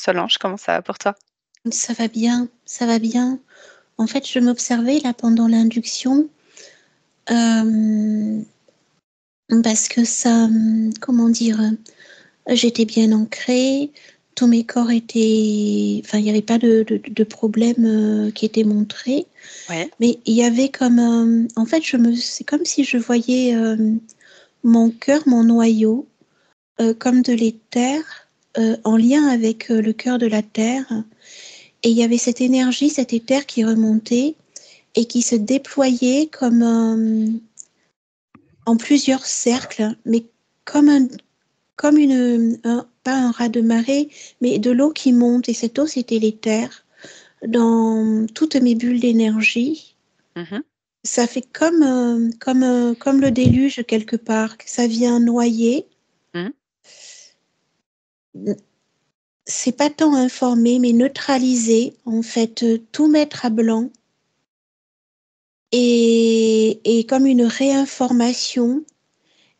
Solange, comment ça va pour toi? Ça va bien, ça va bien. En fait, je m'observais là pendant l'induction, euh, parce que ça, comment dire, j'étais bien ancrée, tous mes corps étaient, enfin, il n'y avait pas de problème qui était montré, Ouais. mais il y avait comme, en fait, c'est comme si je voyais mon cœur, mon noyau, comme de l'éther, en lien avec le cœur de la terre, et il y avait cette énergie, cet éther qui remontait et qui se déployait comme en plusieurs cercles, mais comme pas un raz de marée, mais de l'eau qui monte. Et cette eau, c'était l'éther. Dans toutes mes bulles d'énergie, Mmh. ça fait comme le déluge quelque part, que ça vient noyer. Mmh. C'est pas tant informer, mais neutraliser, en fait, tout mettre à blanc et comme une réinformation.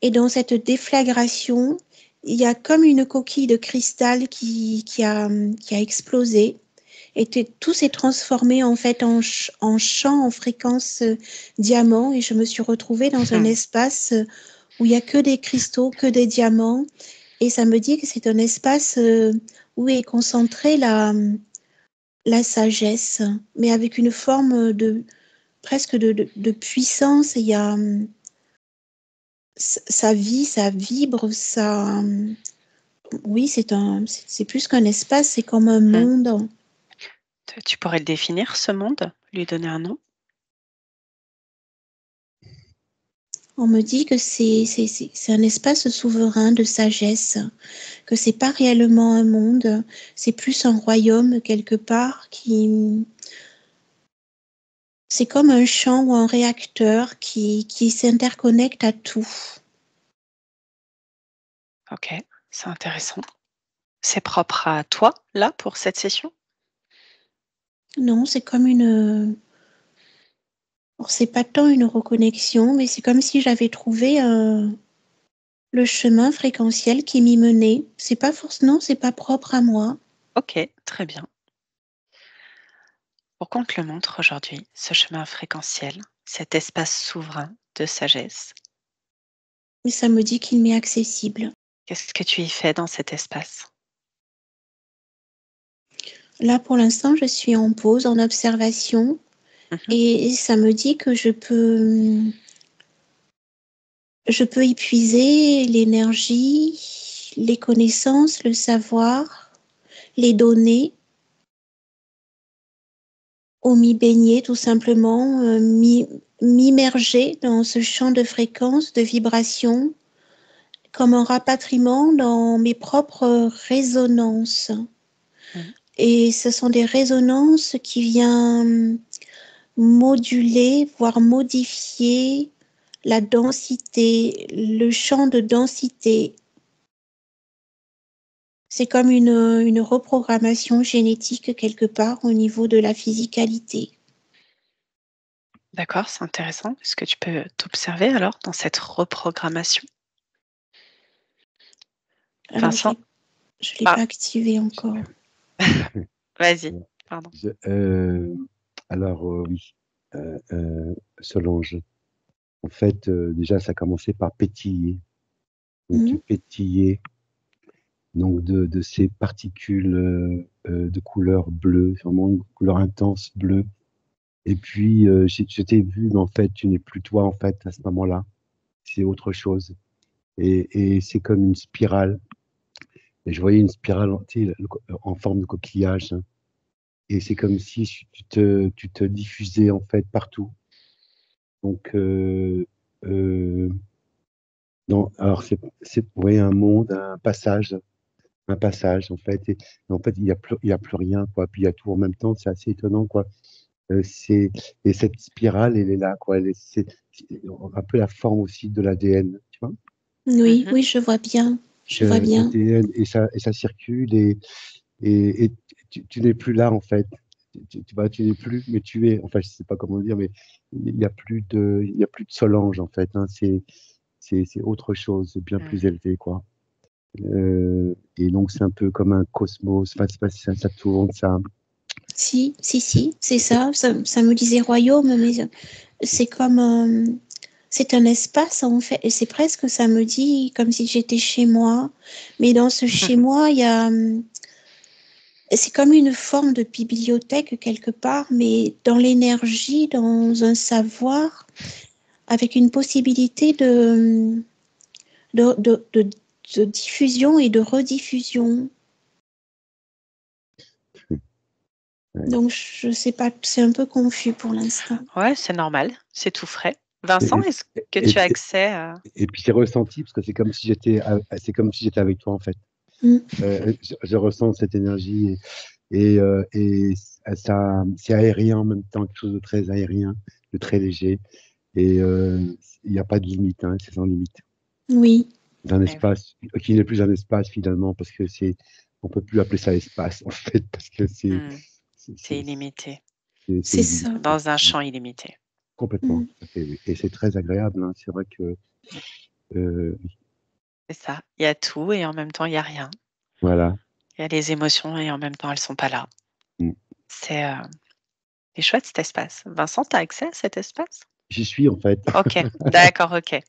Et dans cette déflagration, il y a comme une coquille de cristal qui a explosé. Et tout s'est transformé en fait en champ, en fréquence diamant. Et je me suis retrouvée dans un espace où il n'y a que des cristaux, que des diamants. Et ça me dit que c'est un espace où est concentrée la sagesse, mais avec une forme de presque de puissance. Il y a ça vit, ça vibre, ça. Oui, c'est plus qu'un espace, c'est comme un Mmh. monde. Tu pourrais le définir ce monde? Lui donner un nom? On me dit que c'est un espace souverain de sagesse, que c'est pas réellement un monde, c'est plus un royaume quelque part qui. C'est comme un champ ou un réacteur qui s'interconnecte à tout. OK, c'est intéressant. C'est propre à toi, là, pour cette session? Non, c'est comme une. Alors, c'est pas tant une reconnexion, mais c'est comme si j'avais trouvé le chemin fréquentiel qui m'y menait. C'est pas forcément, c'est pas propre à moi, OK, très bien. Pourquoi on te le montre aujourd'hui, ce chemin fréquentiel, cet espace souverain de sagesse? mais ça me dit qu'il m'est accessible. Qu'est-ce que tu y fais dans cet espace? Là, pour l'instant, je suis en pause, en observation, Mmh. et ça me dit que je peux y puiser l'énergie, les connaissances, le savoir, les données, ou m'y baigner tout simplement, m'immerger dans ce champ de fréquences, de vibrations, comme un rapatriement dans mes propres résonances. Mmh. Et ce sont des résonances qui viennent moduler, voire modifier la densité, le champ de densité. C'est comme une reprogrammation génétique quelque part au niveau de la physicalité. D'accord, c'est intéressant. Est-ce que tu peux t'observer alors dans cette reprogrammation? Alors, Vincent? je l'ai Ah, pas activé encore. vas-y, pardon. Je- alors, oui, Solange, en fait, déjà, ça a commencé par pétiller. Donc, tu Mhm. pétillais donc de ces particules de couleur bleue, vraiment une couleur intense bleue. Et puis, je t'ai vu, mais en fait, tu n'es plus toi, en fait, à ce moment-là. C'est autre chose. Et c'est comme une spirale. Et je voyais une spirale tu sais, en forme de coquillage, hein. Et c'est comme si tu te diffusais, en fait, partout. Donc, alors c'est ouais, un monde, un passage, en fait. Et en fait, il y a plus rien, quoi. Puis il y a tout en même temps. C'est assez étonnant, quoi. Et cette spirale, elle est là, quoi. C'est un peu la forme aussi de l'ADN, tu vois. Oui, Mmh. oui, je vois bien. Je vois bien. L'ADN, et ça circule, et tu n'es plus là, en fait. Tu n'es plus, mais tu es. Enfin, je sais pas comment dire, mais il y a plus de Solange, en fait, hein. C'est autre chose, bien plus Mmh. élevé, quoi. Et donc, c'est un peu comme un cosmos. Enfin, c'est pas si ça tourne, ça. Si, c'est ça. Ça me disait royaume, mais c'est comme c'est un espace en fait, et c'est presque, ça me dit comme si j'étais chez moi. Mais dans ce chez moi, il y a, c'est comme une forme de bibliothèque quelque part, mais dans l'énergie, dans un savoir, avec une possibilité de, de, de, de diffusion et de rediffusion. Ouais. Donc, je sais pas, c'est un peu confus pour l'instant. Ouais, c'est normal, c'est tout frais. Vincent, Et, est-ce que et, tu as et, accès à... et puis, c'est ressenti parce que c'est comme si j'étais avec toi, en fait. Mm. Je ressens cette énergie et ça, c'est aérien en même temps, quelque chose de très aérien, de très léger. Et il n'y a pas de limite, hein, c'est sans limite. Oui, D'un Eh oui, espace qui n'est plus un espace finalement, parce que on peut plus appeler ça espace en fait, parce que hmm, c'est c'est c'est- illimité, c'est c'est ça. illimité. dans un champ illimité. Complètement, Mm. tout à fait, oui. Et c'est très agréable, hein. C'est vrai que euh, C'est ça. Il y a tout et en même temps, il n'y a rien. voilà. Il y a les émotions et en même temps, elles sont pas là. Mm. C'est chouette cet espace. Vincent, tu as accès à cet espace? J'y suis en fait. Ok, d'accord, ok.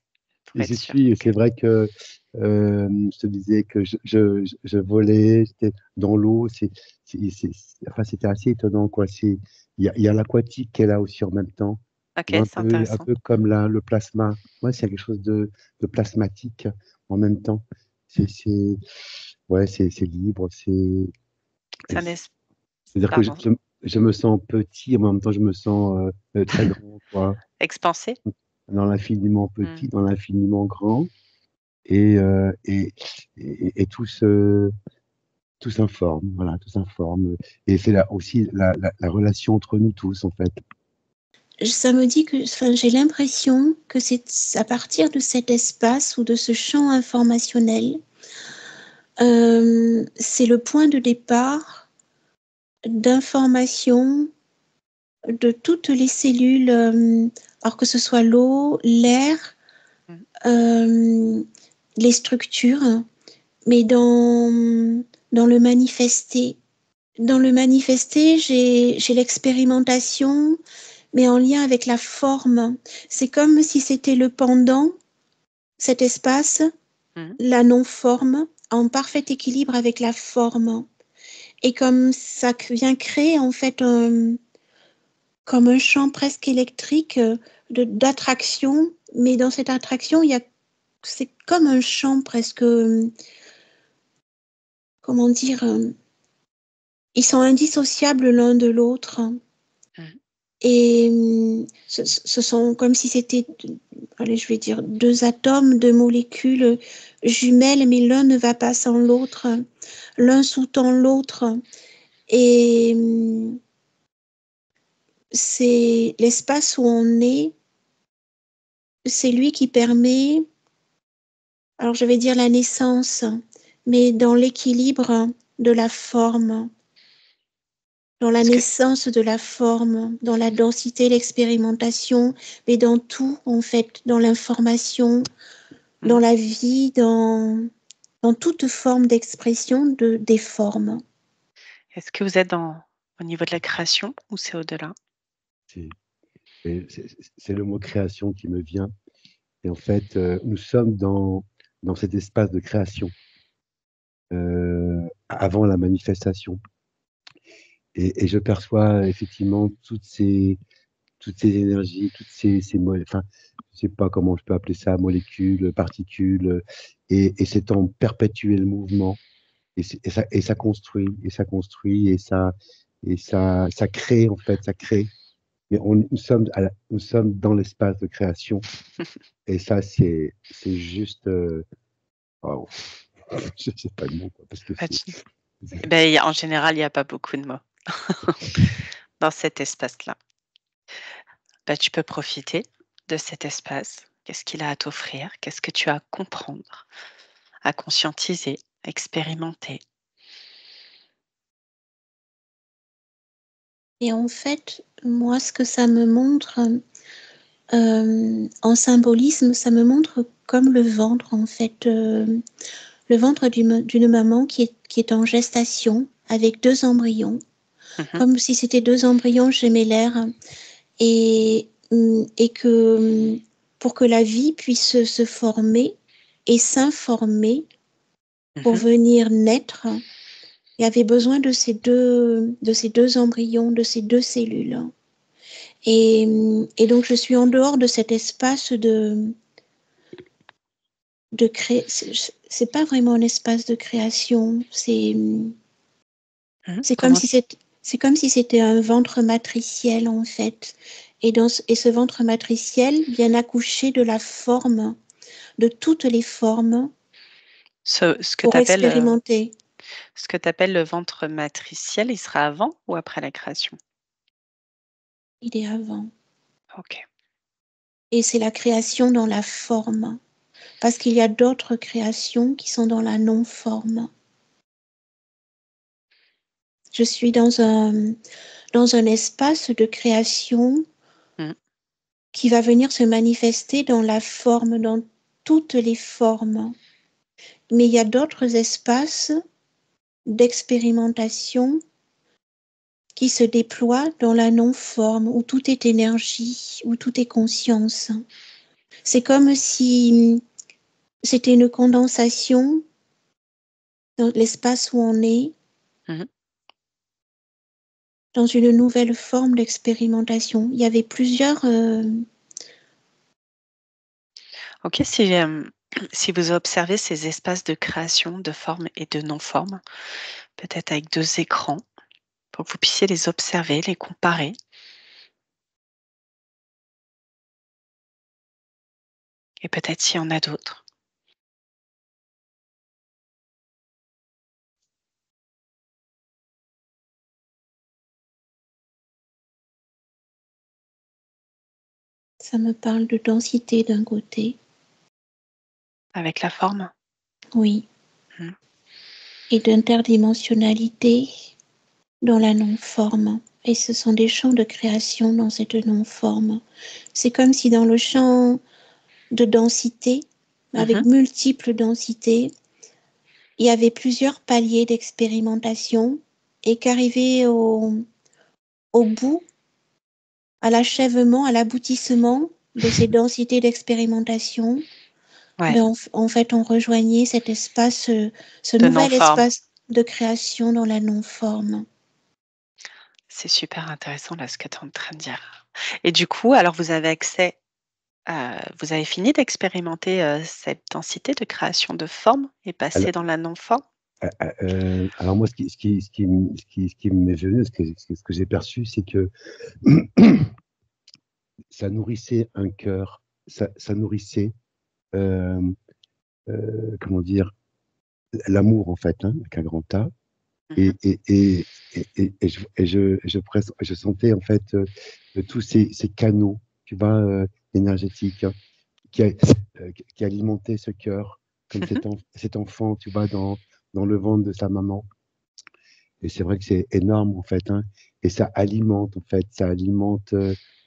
Pour être J'y sûr. suis. Ok. C'est vrai que je te disais que je volais, j'étais dans l'eau. Enfin, c'était assez étonnant, quoi. Il y a l'aquatique qui est là aussi en même temps. Tu Ok, vois, c'est un intéressant. peu comme le plasma. Ouais, c'est quelque chose de plasmatique en même temps. C'est, ouais, c'est libre. C'est un es- C'est-à-dire que Pardon, je me sens petit, en même temps, je me sens très grand, quoi. expansé? Dans l'infiniment Hmm. petit, dans l'infiniment grand. Et, et tout s'informe, voilà, tout s'informe. Et c'est là aussi la relation entre nous tous, en fait. Ça me dit que, enfin, j'ai l'impression que c'est à partir de cet espace ou de ce champ informationnel, c'est le point de départ d'information de toutes les cellules, alors que ce soit l'eau, l'air, Hmm. euh, les structures, mais dans le manifesté. Dans le manifesté, j'ai l'expérimentation, mais en lien avec la forme. C'est comme si c'était le pendant, cet espace, Hmm. la non-forme, en parfait équilibre avec la forme. Et comme ça vient créer en fait comme un champ presque électrique d'attraction, mais dans cette attraction, c'est comme un champ presque, comment dire, ils sont indissociables l'un de l'autre. Hmm. Et ce sont comme si c'était, allez, je vais dire, deux atomes, deux molécules jumelles, mais l'un ne va pas sans l'autre. L'un sous-tend l'autre. Et c'est l'espace où on est, c'est lui qui permet, alors je vais dire la naissance, mais dans l'équilibre de la forme, dans la Est-ce que, naissance de la forme, dans la densité, l'expérimentation, mais dans tout, en fait, dans l'information, dans hmm. la vie, dans toute forme d'expression des formes. Est-ce que vous êtes au niveau de la création ou c'est au-delà? C'est c'est le mot création qui me vient. Et en fait, nous sommes dans cet espace de création avant la manifestation. Et je perçois effectivement toutes ces énergies, enfin, je sais pas comment je peux appeler ça, molécules, particules, et c'est en perpétuel mouvement, et ça construit, ça crée, en fait, ça crée. Mais nous sommes dans l'espace de création, et ça, c'est juste, waouh. Je sais pas le mot, quoi, parce que Pas de- Ben, en général, il n'y a pas beaucoup de mots dans cet espace-là. Ben, tu peux profiter de cet espace. Qu'est-ce qu'il a à t'offrir? Qu'est-ce que tu as à comprendre, à conscientiser, à expérimenter? Et en fait, moi, ce que ça me montre, en symbolisme, ça me montre comme le ventre, en fait, le ventre d'une maman qui est en gestation avec 2 embryons, comme si c'était 2 embryons gémellaires, et que pour que la vie puisse se former et s'informer pour venir naître, il y avait besoin de ces deux embryons, de ces 2 cellules. Et donc je suis en dehors de cet espace de créer. C'est pas vraiment un espace de création. C'est comme si c'était un ventre matriciel en fait. Et ce ventre matriciel vient accoucher de la forme, de toutes les formes pour expérimenter. Ce que tu appelles le ventre matriciel, il sera avant ou après la création? Il est avant. Ok. Et c'est la création dans la forme. Parce qu'il y a d'autres créations qui sont dans la non-forme. Je suis dans un espace de création qui va venir se manifester dans la forme, dans toutes les formes. Mais il y a d'autres espaces d'expérimentation qui se déploient dans la non-forme, où tout est énergie, où tout est conscience. C'est comme si c'était une condensation dans l'espace où on est, dans une nouvelle forme d'expérimentation. Il y avait plusieurs... Ok, si vous observez ces espaces de création, de forme et de non-forme, peut-être avec 2 écrans, pour que vous puissiez les observer, les comparer. Et peut-être s'il y en a d'autres. Ça me parle de densité d'un côté. Avec la forme? Oui. Et d'interdimensionnalité dans la non-forme. Et ce sont des champs de création dans cette non-forme. C'est comme si dans le champ de densité, avec multiples densités, il y avait plusieurs paliers d'expérimentation et qu'arrivé au bout, à l'achèvement, à l'aboutissement de ces densités d'expérimentation, en fait, on rejoignait cet espace, ce nouvel espace de création dans la non-forme. C'est super intéressant là ce que tu es en train de dire. Et du coup, alors vous avez accès, vous avez fini d'expérimenter cette densité de création de forme et passer dans la non-forme? Alors moi, ce qui m'est venu, ce que j'ai perçu, c'est que ça nourrissait un cœur, ça nourrissait, comment dire, l'amour en fait, hein, avec un grand A. Et je sentais en fait tous ces canaux, tu vois, énergétiques, hein, qui alimentaient ce cœur, comme cet enfant, tu vois, dans le ventre de sa maman. Et c'est vrai que c'est énorme en fait, hein, et ça alimente en fait, ça alimente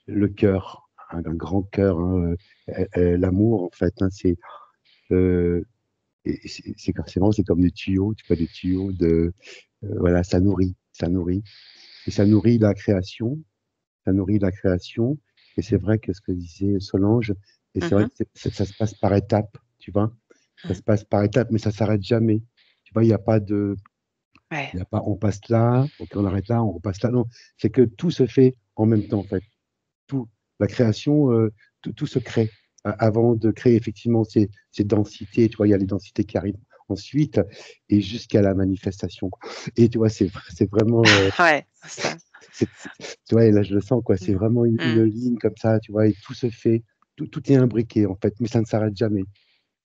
le cœur, un grand cœur, hein, l'amour en fait, hein, euh, c'est vraiment c'est comme des tuyaux, tu vois, des tuyaux de voilà, ça nourrit, et ça nourrit la création, ça nourrit la création. Et c'est vrai que ce que disait Solange, et c'est vrai que ça se passe par étapes, tu vois, ça se passe par étapes, mais ça s'arrête jamais. Tu vois, il n'y a pas de il y a pas, on passe là, ok, on arrête là, on repasse là. Non, c'est que tout se fait en même temps, en fait. Tout, la création, tout se crée avant de créer effectivement ces densités. Tu vois, il y a les densités qui arrivent ensuite et jusqu'à la manifestation. Et tu vois, c'est vraiment. Ouais, ça. Tu vois, et là, je le sens, quoi. C'est vraiment une ligne comme ça, tu vois, et tout se fait, tout est imbriqué, en fait, mais ça ne s'arrête jamais.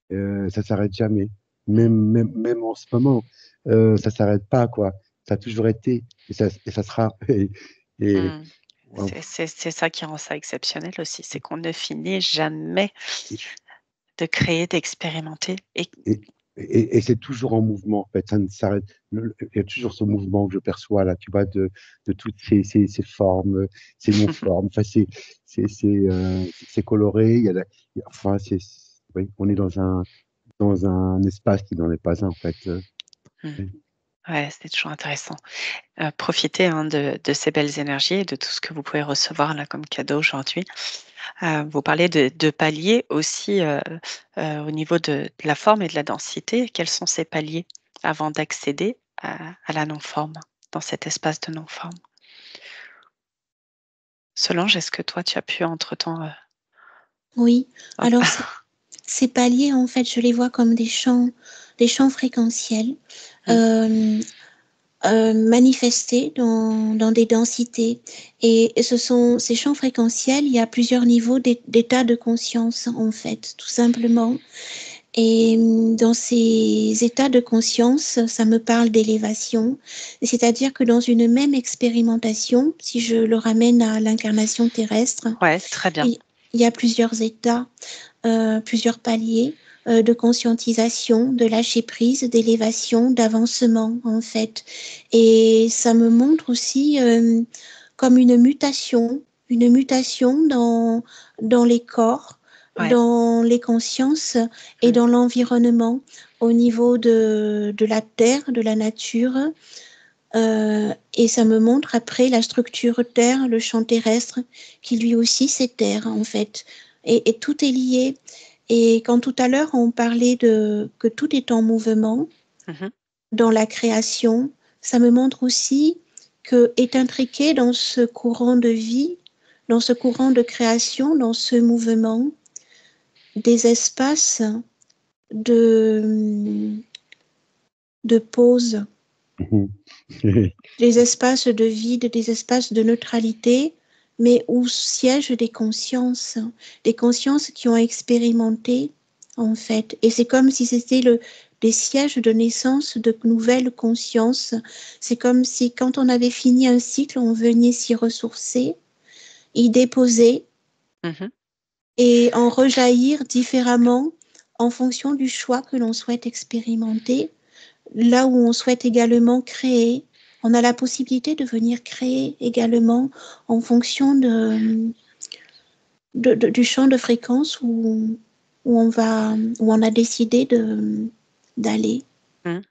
Ça s'arrête jamais. Même en ce moment, ça s'arrête pas, quoi. Ça a toujours été, et ça sera. Et, wow. C'est ça qui rend ça exceptionnel aussi, c'est qu'on ne finit jamais de créer, d'expérimenter. Et c'est toujours en mouvement, en fait. Ça ne s'arrête. Il y a toujours ce mouvement que je perçois là, tu vois, de toutes ces formes, ces non-formes. Enfin, c'est coloré. Enfin, oui, on est dans un dans un espace qui n'en est pas un, en fait. Mmh. Oui. Ouais, c'est toujours intéressant. Profitez, hein, de ces belles énergies et de tout ce que vous pouvez recevoir là comme cadeau aujourd'hui. Vous parlez de paliers aussi, au niveau de la forme et de la densité. Quels sont ces paliers avant d'accéder à la non-forme, dans cet espace de non-forme? Solange, est-ce que toi tu as pu entre-temps, Oui, hop alors ces paliers, en fait, je les vois comme des champs fréquentiels mmh, manifestés dans des densités. Et ce sont ces champs fréquentiels, il y a plusieurs niveaux d'état de conscience, en fait, tout simplement. Et dans ces états de conscience, ça me parle d'élévation. C'est-à-dire que dans une même expérimentation, si je le ramène à l'incarnation terrestre, ouais, très bien. il y a plusieurs états, plusieurs paliers de conscientisation, de lâcher prise, d'élévation, d'avancement, en fait. Et ça me montre aussi comme une mutation dans les corps, Ouais, dans les consciences et mmh, dans l'environnement, au niveau de la terre, de la nature. Et ça me montre après la structure terre, le champ terrestre, qui lui aussi c'est terre en fait. Et tout est lié. Et quand tout à l'heure on parlait de que tout est en mouvement mmh. dans la création, ça me montre aussi que est intriqué dans ce courant de vie, dans ce courant de création, dans ce mouvement, des espaces de, de pause, Mhm. des espaces de vide, des espaces de neutralité, mais où siègent des consciences qui ont expérimenté, en fait. Et c'est comme si c'était des sièges de naissance de nouvelles consciences. C'est comme si quand on avait fini un cycle, on venait s'y ressourcer, y déposer Mmh. et en rejaillir différemment en fonction du choix que l'on souhaite expérimenter. Là où on souhaite également créer, on a la possibilité de venir créer également en fonction du champ de fréquence où on a décidé d'aller.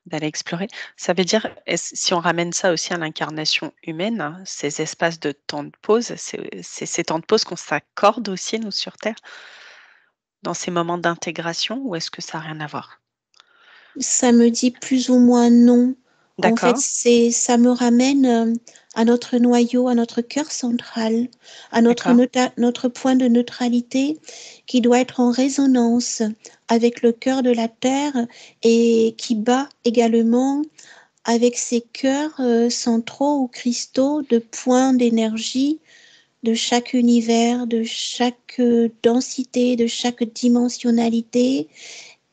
D'aller explorer. Ça veut dire, si on ramène ça aussi à l'incarnation humaine, hein, ces espaces de temps de pause, c'est ces temps de pause qu'on s'accorde aussi, nous, sur Terre, dans ces moments d'intégration, ou est-ce que ça a rien à voir? Ça me dit plus ou moins non. En fait, D'accord, ça me ramène à notre noyau, à notre cœur central, à d'accord. notre point de neutralité qui doit être en résonance avec le cœur de la Terre et qui bat également avec ces cœurs centraux ou cristaux de points d'énergie de chaque univers, de chaque densité, de chaque dimensionnalité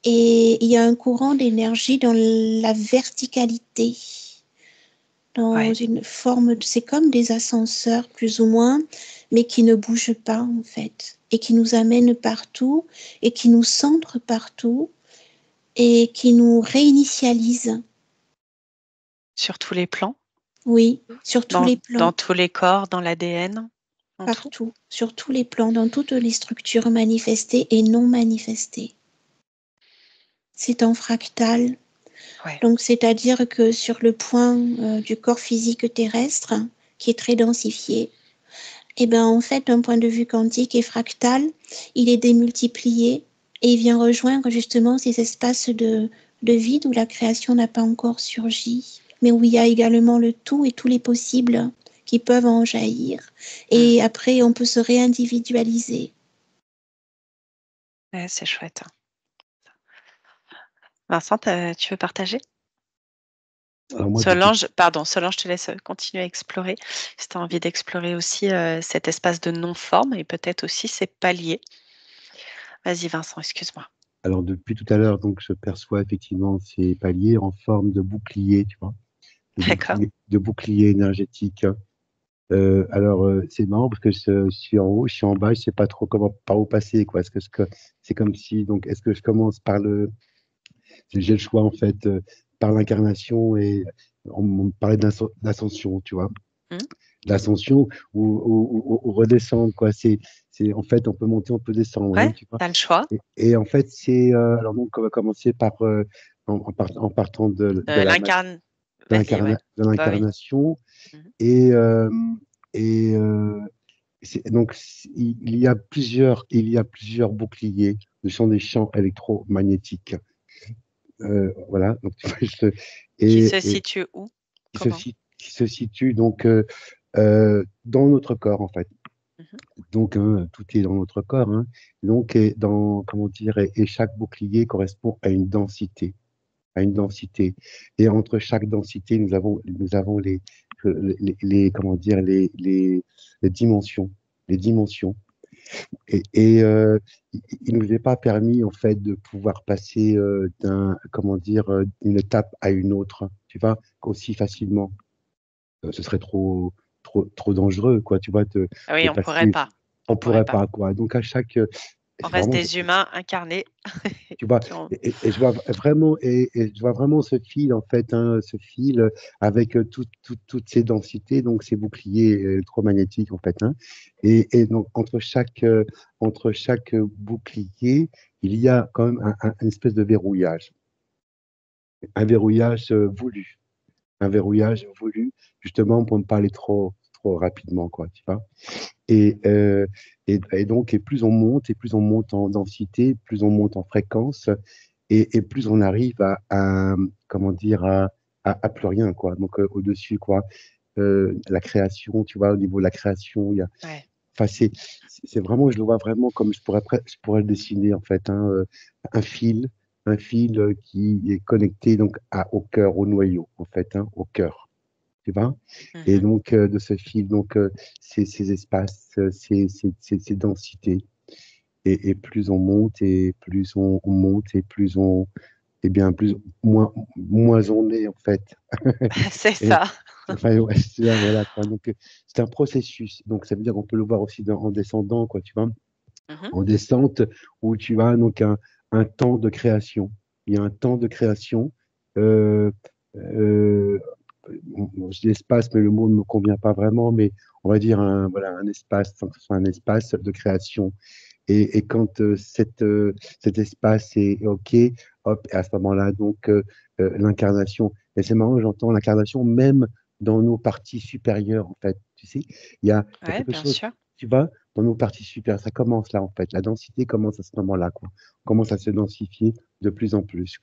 et il y a un courant d'énergie dans la verticalité, dans Ouais, une forme, c'est comme des ascenseurs plus ou moins, mais qui ne bougent pas en fait, et qui nous amènent partout, et qui nous centrent partout, et qui nous réinitialisent, sur tous les plans, oui, sur tous dans les dans plans, tous les corps, dans l'ADN, en tout? partout, sur tous les plans, dans toutes les structures manifestées et non manifestées. C'est en fractal. Ouais. Donc, c'est-à-dire que sur le point du corps physique terrestre, qui est très densifié, et ben en fait, d'un point de vue quantique et fractal, il est démultiplié et il vient rejoindre justement ces espaces de vide où la création n'a pas encore surgi, mais où il y a également le tout et tous les possibles qui peuvent en jaillir. Mmh. Et après, on peut se réindividualiser. Ouais, c'est chouette, hein. Vincent, tu veux partager? Alors moi, Solange, pardon, Solange, je te laisse, continuer à explorer. Si tu as envie d'explorer aussi, cet espace de non-forme et peut-être aussi ces paliers. Vas-y Vincent, excuse-moi. alors depuis tout à l'heure, donc je perçois effectivement ces paliers en forme de bouclier, tu vois, D'accord, de bouclier énergétique. C'est marrant parce que je suis en haut, je suis en bas, je sais pas trop comment par où passer, quoi. C'est comme si donc est-ce que je commence par j'ai le choix en fait par l'incarnation et on me parlait d'ascension, tu vois. mmh, l'ascension ou redescendre, quoi. En fait, on peut monter, on peut descendre, hein, Ouais, tu vois. tu as le choix Et en fait, alors donc, on va commencer par, en partant de de la, l'incarne. Vas-y, ouais. de Bah oui. l'incarnation. Mhm. Et, et donc, il y a plusieurs boucliers. Ce sont des champs électromagnétiques. Voilà. Donc, tu vois, Qui et, se et situe où? qui se, Comment? si- qui se situent donc dans notre corps, en fait. Mhm. Donc, hein, tout est dans notre corps, hein. Donc, comment dire, et chaque bouclier correspond à une densité, à une densité. Et entre chaque densité, nous avons comment dire, les dimensions, les dimensions. Il ne nous est pas permis, en fait, de pouvoir passer comment dire, d'une étape à une autre, tu vois, aussi facilement. Ce serait trop dangereux, quoi, tu vois, Ah oui, de on pourrait passer. pas. On On pourrait pourrait pas. pas, quoi. Donc, à chaque. On C'est reste vraiment, des humains incarnés tu vois, qui ont. et je vois vraiment, et je vois vraiment ce fil, en fait, hein, ce fil avec toutes ces densités, donc ces boucliers électromagnétiques, en fait, hein. Et donc, entre chaque bouclier, il y a quand même une espèce de verrouillage, un verrouillage voulu, un verrouillage voulu, justement pour ne pas aller trop rapidement, quoi, tu vois. Et, euh, et donc, et plus on monte en densité, plus on monte en fréquence, et plus on arrive comment dire, à plus rien, quoi. Donc, au-dessus, quoi. La création, tu vois, au niveau de la création, Ouais. enfin, c'est vraiment, je le vois vraiment comme je pourrais le dessiner, en fait, hein, un fil, qui est connecté donc au cœur, au noyau, en fait, hein, au cœur. Tu vois? Et Mhm. donc, de ce fil, donc, ces espaces, ces densités. Et plus on monte, et plus on monte, et plus et bien, moins on est, en fait. C'est Et, ça. enfin, ouais, c'est ça, voilà, quoi. Donc, c'est un processus. Donc, ça veut dire qu'on peut le voir aussi en descendant, quoi, tu vois? Mhm. En descente, où tu as donc un temps de création. Il y a un temps de création. Euh, euh, je dis espace, mais le mot ne me convient pas vraiment, mais on va dire voilà, un espace, sans que ce soit un espace de création. Et quand cet espace est OK, hop, à ce moment-là, donc, l'incarnation. Et c'est marrant, j'entends l'incarnation même dans nos parties supérieures, en fait. Tu sais, il y a Ouais, quelque bien chose, sûr. tu vois, dans nos parties supérieures. Ça commence là, en fait. La densité commence à ce moment-là, quoi. On commence à se densifier de plus en plus.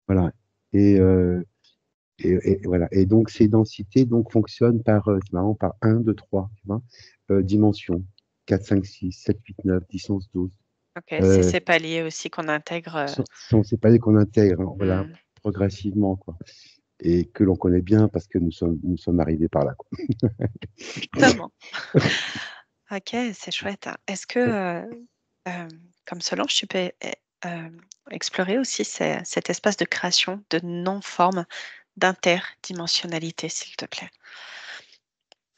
Voilà. Et, euh, et voilà. Et donc, ces densités donc, fonctionnent c'est marrant, par 1, 2, 3, tu vois, dimensions. 4, 5, 6, 7, 8, 9, 10, 11, 12. Ok, c'est Euh, ces paliers aussi qu'on intègre. sont ces paliers qu'on intègre, hein, voilà, Hmm. progressivement, quoi. Et que l'on connaît bien parce que nous sommes arrivés par là, quoi. Exactement. Ok, c'est chouette, hein. Est-ce que, euh, comme Solange, tu peux euh, explorer aussi cet espace de création, de non-forme, d'interdimensionnalité, s'il te plaît?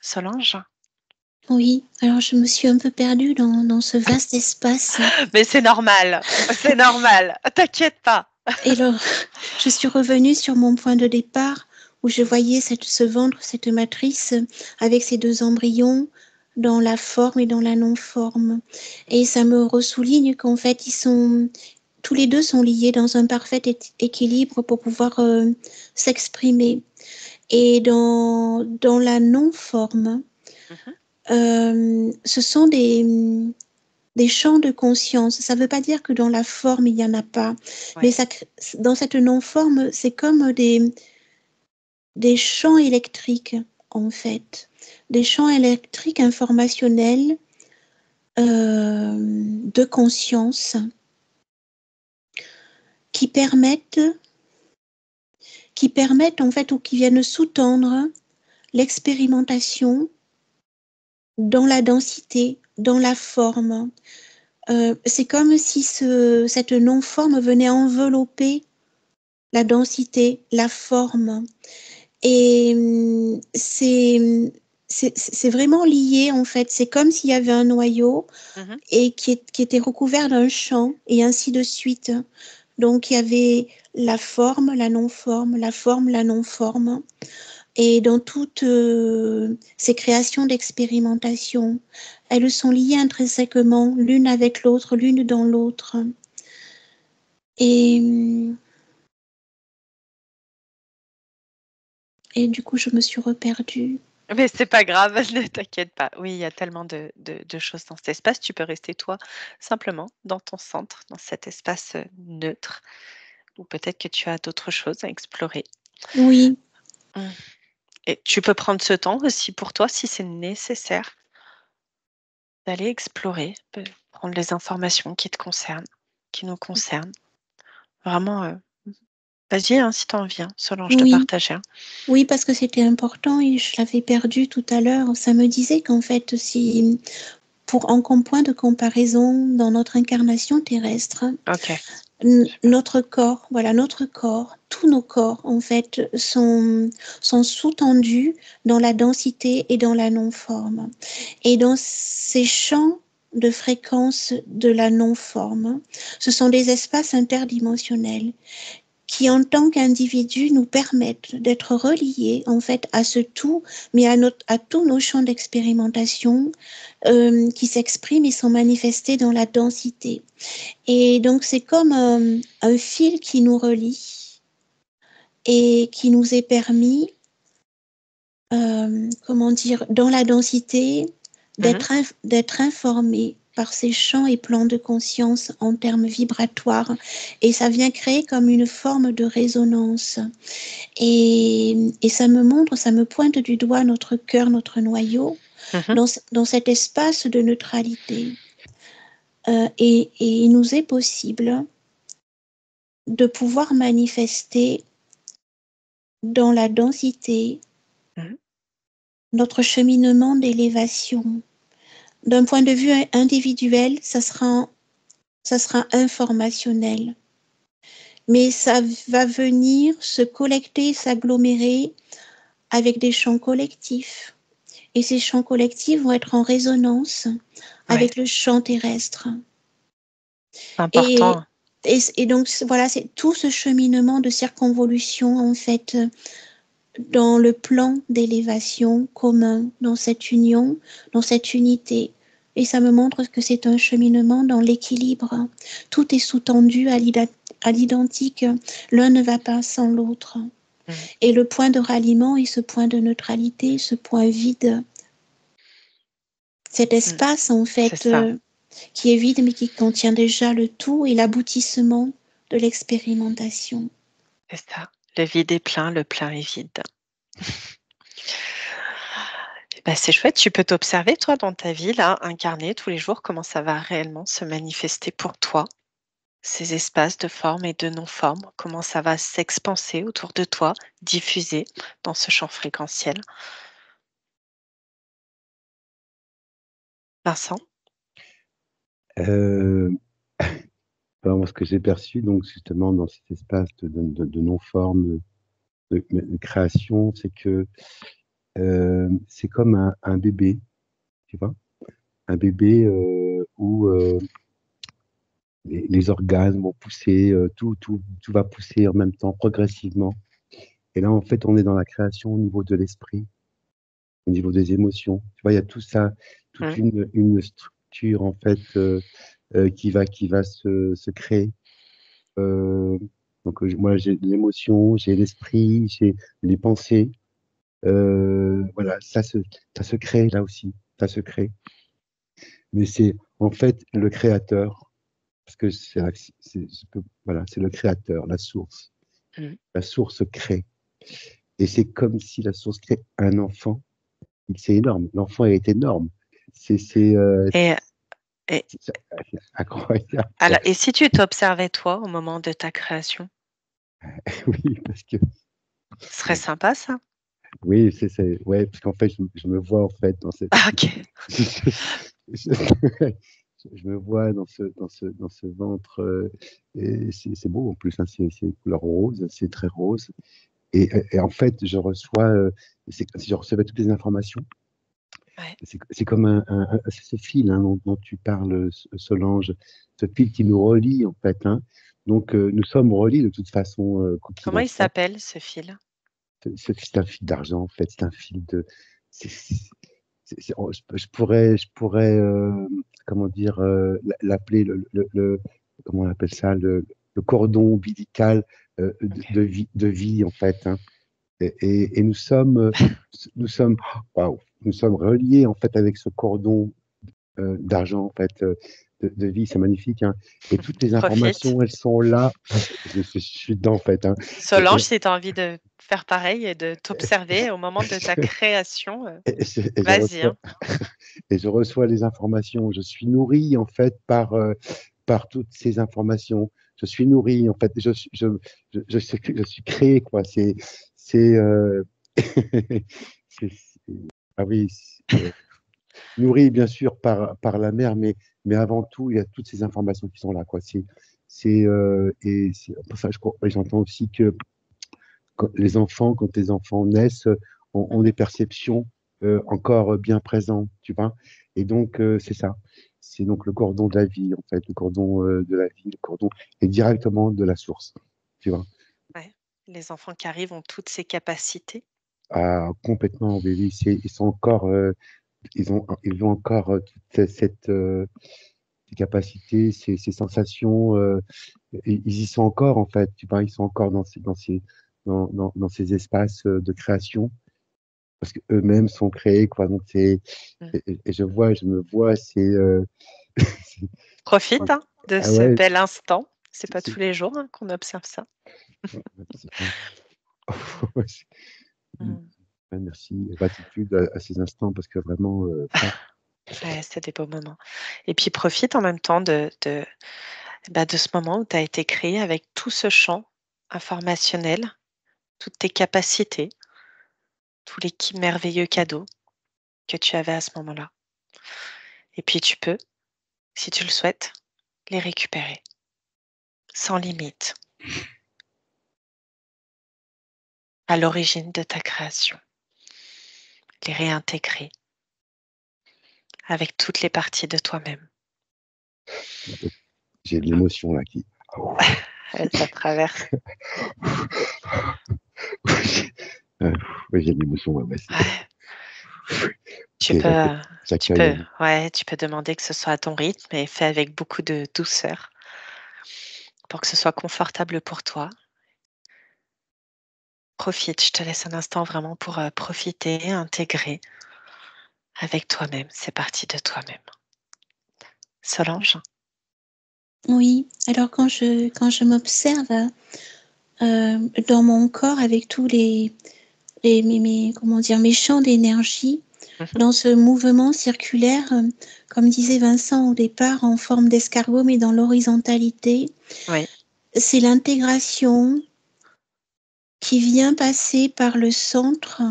Solange? Oui, alors je me suis un peu perdue dans ce vaste espace. Mais c'est normal, t'inquiète pas. Et alors, je suis revenue sur mon point de départ où je voyais ce ventre, cette matrice avec ces deux embryons dans la forme et dans la non-forme. Et ça me ressouligne qu'en fait, tous les deux sont liés dans un parfait équilibre pour pouvoir s'exprimer. Et dans la non-forme, Mhm. ce sont des champs de conscience. Ça ne veut pas dire que dans la forme, il n'y en a pas, mais Ouais. dans cette non-forme, c'est comme des champs électriques, en fait. Des champs électriques informationnels de conscience qui permettent, en fait, ou qui viennent sous-tendre l'expérimentation dans la densité, dans la forme. C'est comme si cette non-forme venait envelopper la densité, la forme. Et c'est vraiment lié en fait. C'est comme s'il y avait un noyau Mhm. et qui était recouvert d'un champ et ainsi de suite. Donc il y avait la forme, la non-forme, la forme, la non-forme. Et dans toutes ces créations d'expérimentation, elles sont liées intrinsèquement l'une avec l'autre, l'une dans l'autre. Et du coup, je me suis reperdue. Mais c'est pas grave, ne t'inquiète pas. Oui, il y a tellement de choses dans cet espace. Tu peux rester toi, simplement, dans ton centre, dans cet espace neutre, ou peut-être que tu as d'autres choses à explorer. Oui, Et tu peux prendre ce temps aussi pour toi si c'est nécessaire d'aller explorer, de prendre les informations qui te concernent, qui nous concernent. Vraiment, vas-y, hein, si tu as envie, Solange, de oui. partager. Oui, parce que c'était important et je l'avais perdu tout à l'heure. Ça me disait qu'en fait, si, en point de comparaison dans notre incarnation terrestre, Ok. notre corps, tous nos corps, en fait, sont sous-tendus dans la densité et dans la non-forme. Et dans ces champs de fréquence de la non-forme, ce sont des espaces interdimensionnels qui, en tant qu'individus, nous permettent d'être reliés en fait à ce tout, mais à tous nos champs d'expérimentation qui s'expriment et sont manifestés dans la densité. Et donc c'est comme un fil qui nous relie et qui nous est permis, comment dire, dans la densité, d'être informés par ces champs et plans de conscience en termes vibratoires. Et ça vient créer comme une forme de résonance. Et ça me montre, ça me pointe du doigt notre cœur, notre noyau, dans cet espace de neutralité. Et il nous est possible de pouvoir manifester dans la densité notre cheminement d'élévation. D'un point de vue individuel, ça sera informationnel. Mais ça va venir se collecter, s'agglomérer avec des champs collectifs. Et ces champs collectifs vont être en résonance avec le champ terrestre. Important. Et donc, voilà, c'est tout ce cheminement de circonvolution, en fait, dans le plan d'élévation commun, dans cette union, dans cette unité. Et ça me montre que c'est un cheminement dans l'équilibre. Tout est sous-tendu à l'identique. L'un ne va pas sans l'autre. Et le point de ralliement est ce point de neutralité, ce point vide. Cet espace, en fait, qui est vide, mais qui contient déjà le tout et l'aboutissement de l'expérimentation. C'est ça. Le vide est plein, le plein est vide. Bah, c'est chouette, tu peux t'observer, toi, dans ta vie, là, incarner tous les jours, comment ça va réellement se manifester pour toi, ces espaces de forme et de non-forme, comment ça va s'expanser autour de toi, diffuser dans ce champ fréquentiel. Vincent? Alors, moi, ce que j'ai perçu, donc, justement, dans cet espace de non-forme, de création, c'est que c'est comme un bébé, tu vois, un bébé où les orgasmes vont pousser, tout va pousser en même temps, progressivement. Et là, en fait, on est dans la création au niveau de l'esprit, au niveau des émotions. Tu vois, il y a tout ça, toute une structure, en fait, qui va se créer. Donc, moi, j'ai l'émotion, j'ai l'esprit, j'ai les pensées. Voilà, ça se crée là aussi, ça se crée. Mais c'est en fait le créateur, parce que voilà, c'est le créateur, la source. La source crée. Et c'est comme si la source crée un enfant. C'est énorme. L'enfant est énorme. C'est incroyable. Alors, et si tu t'observais, toi, au moment de ta création? Oui, parce que. Ce serait sympa, ça? Oui, ouais, parce qu'en fait, je me vois en fait dans cette. Ah, ok. Je me vois dans ce ventre, et c'est beau en plus, hein, c'est couleur rose, c'est très rose. Et en fait, je reçois, c'est comme si je recevais toutes les informations. Ouais. C'est comme ce fil, hein, dont tu parles, Solange, ce fil qui nous relie en fait. Hein. Donc, nous sommes reliés de toute façon, quoi qu'il Comment en il soit. s'appelle, ce fil? c'est un fil d'argent, en fait, c'est un fil de. Je pourrais, comment dire, l'appeler comment on appelle ça, le cordon ombilical OK. de vie, en fait. Hein. Et waouh, nous sommes reliés, en fait, avec ce cordon d'argent, en fait, de vie, c'est magnifique. Hein. Et toutes les Profite. informations, elles sont là. Je suis dedans, en fait. Hein. Et, Solange, si tu as envie de faire pareil et de t'observer au moment de ta création, et je vas-y, reçois, hein. et je reçois les informations. Je suis nourri, en fait, par toutes ces informations. Je suis nourri, en fait. Je suis créé, quoi. C'est, c'est- ah oui, nourri, bien sûr, par la mère, mais avant tout, il y a toutes ces informations qui sont là, quoi. Et c'est pour ça, j'entends aussi que quand les enfants naissent, ont des perceptions encore bien présentes, tu vois. Et donc, c'est ça. C'est donc le cordon de la vie, en fait, le cordon de la vie, le cordon est directement de la source, tu vois. Ouais. Les enfants qui arrivent ont toutes ces capacités. Ah, complètement, oui, oui, ils sont encore, ils ont encore ces capacités, ces sensations, ils y sont encore, en fait, tu vois, ils sont encore dans ces espaces de création parce qu'eux-mêmes sont créés, quoi. Donc, Mmh. et je me vois, c'est- Profite, hein, de ah ce ouais, bel instant. C'est pas c'est- tous les jours, hein, qu'on observe ça. c'est- ah, Mmh. ouais, Mmh. ouais, merci, gratitude à ces instants parce que vraiment, Ouais, c'est des beaux moments et puis profite en même temps de ce moment où tu as été créé avec tout ce champ informationnel, toutes tes capacités, tous les merveilleux cadeaux que tu avais à ce moment-là et puis tu peux, si tu le souhaites, les récupérer sans limite, à l'origine de ta création, les réintégrer avec toutes les parties de toi-même. j'ai de l'émotion là qui. Ça traverse. Euh, ouais, j'ai de l'émotion, ouais, Ouais, tu ok, peux, tu j'accueille. peux, ouais, tu peux demander que ce soit à ton rythme et fait avec beaucoup de douceur pour que ce soit confortable pour toi. Profite, je te laisse un instant vraiment pour profiter, intégrer avec toi-même. C'est parti de toi-même. Solange? Oui, alors quand je m'observe dans mon corps avec tous comment dire, mes champs d'énergie, Mhm. dans ce mouvement circulaire, comme disait Vincent au départ, en forme d'escargot, mais dans l'horizontalité, Oui, c'est l'intégration qui vient passer par le centre,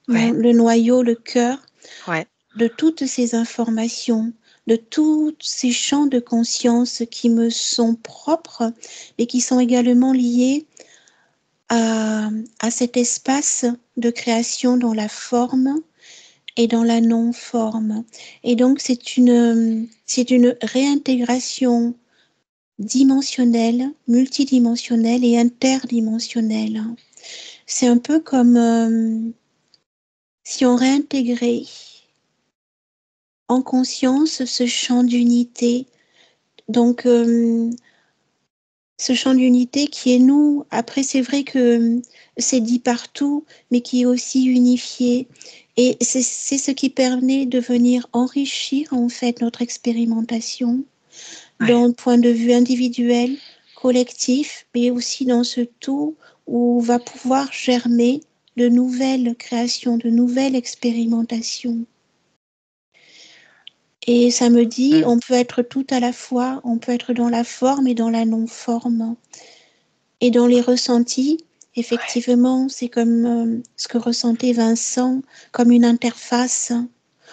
ouais, le noyau, le cœur, ouais. de toutes ces informations, de tous ces champs de conscience qui me sont propres, mais qui sont également liés à, à cet espace de création dans la forme et dans la non-forme. Et donc, c'est une réintégration dimensionnelle, multidimensionnelle et interdimensionnelle. C'est un peu comme si on réintégrait en conscience ce champ d'unité. Donc, ce champ d'unité qui est nous, après c'est vrai que c'est dit partout, mais qui est aussi unifié. Et c'est ce qui permet de venir enrichir en fait notre expérimentation Ouais. d'un point de vue individuel, collectif, mais aussi dans ce tout où va pouvoir germer de nouvelles créations, de nouvelles expérimentations. Et ça me dit, Mm. on peut être tout à la fois, on peut être dans la forme et dans la non-forme. Et dans les ressentis, Ouais. effectivement, c'est comme ce que ressentait Vincent, comme une interface.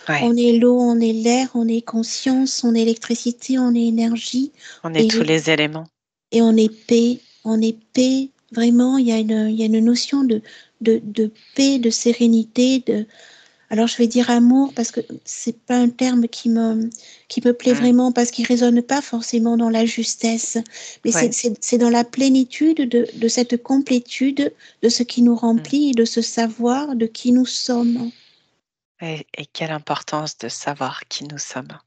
Ouais. On est l'eau, on est l'air, on est conscience, on est électricité, on est énergie, On est tous et, les éléments. et on est paix. On est paix. Vraiment, il y a une notion de paix, de sérénité, Alors, je vais dire amour parce que c'est pas un terme qui me plaît Mm. vraiment parce qu'il résonne pas forcément dans la justesse, mais Ouais. c'est dans la plénitude de cette complétude de ce qui nous Mm. remplit et de ce savoir de qui nous sommes, Et quelle importance de savoir qui nous sommes.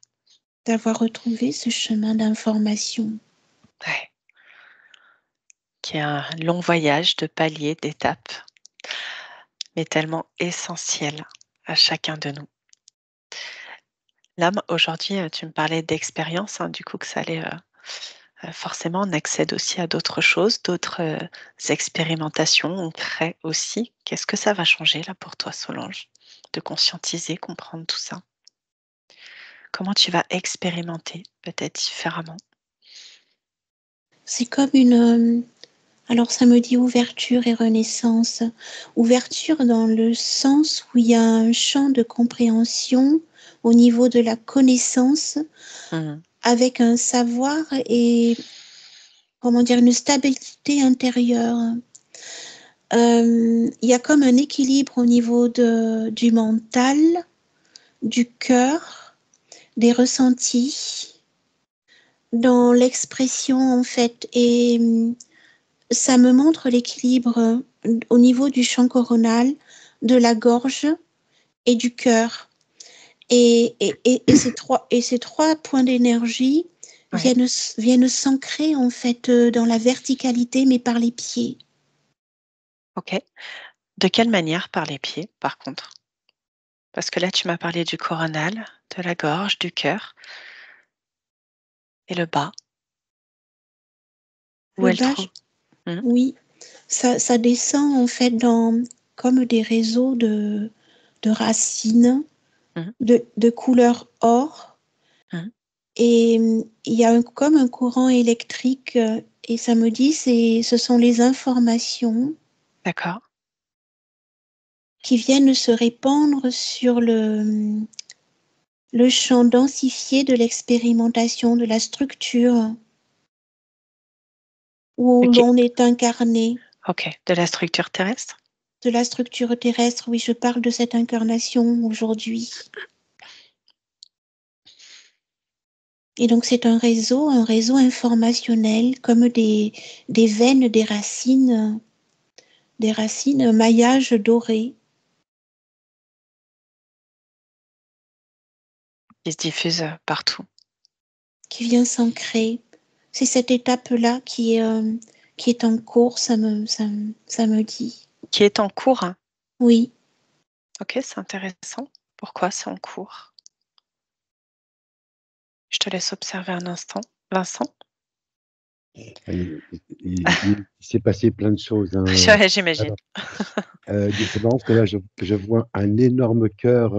d'avoir retrouvé ce chemin d'information. Ouais. Qui est un long voyage de paliers, d'étapes, mais tellement essentiel à chacun de nous. Là, aujourd'hui, tu me parlais d'expérience, hein, du coup que ça allait forcément, on accède aussi à d'autres choses, d'autres expérimentations, on crée aussi. Qu'est-ce que ça va changer là pour toi, Solange, de conscientiser, comprendre tout ça? Comment tu vas expérimenter peut-être différemment? C'est comme une, alors ça me dit ouverture et renaissance. Ouverture dans le sens où il y a un champ de compréhension au niveau de la connaissance Mmh. avec un savoir et, comment dire, une stabilité intérieure. Il y a comme un équilibre au niveau du mental, du cœur, des ressentis, dans l'expression en fait. Et ça me montre l'équilibre au niveau du champ coronal, de la gorge et du cœur. Et ces trois points d'énergie Ouais, viennent s'ancrer en fait dans la verticalité, mais par les pieds. OK. De quelle manière par les pieds, par contre? Parce que là, tu m'as parlé du coronal, de la gorge, du cœur et le bas. Où Le elle bas, trouve? Mmh. oui, ça descend en fait dans comme des réseaux de racines Mmh. de couleur or. Mmh. Et il y a comme un courant électrique, et ça me dit, ce sont les informations D'accord. qui viennent se répandre sur le champ densifié de l'expérimentation, de la structure où OK. l'on est incarné, OK. De la structure terrestre? de la structure terrestre. Oui, je parle de cette incarnation aujourd'hui. Et donc c'est un réseau informationnel comme des veines, des racines maillage doré Qui se diffuse, partout. qui vient s'ancrer. C'est cette étape-là qui est en cours, ça me dit. Qui est en cours, hein? Oui, OK, c'est intéressant. Pourquoi c'est en cours? Je te laisse observer un instant. Vincent? Il s'est passé plein de choses, hein. Ouais, j'imagine. Alors, c'est marrant parce que là, je vois un énorme cœur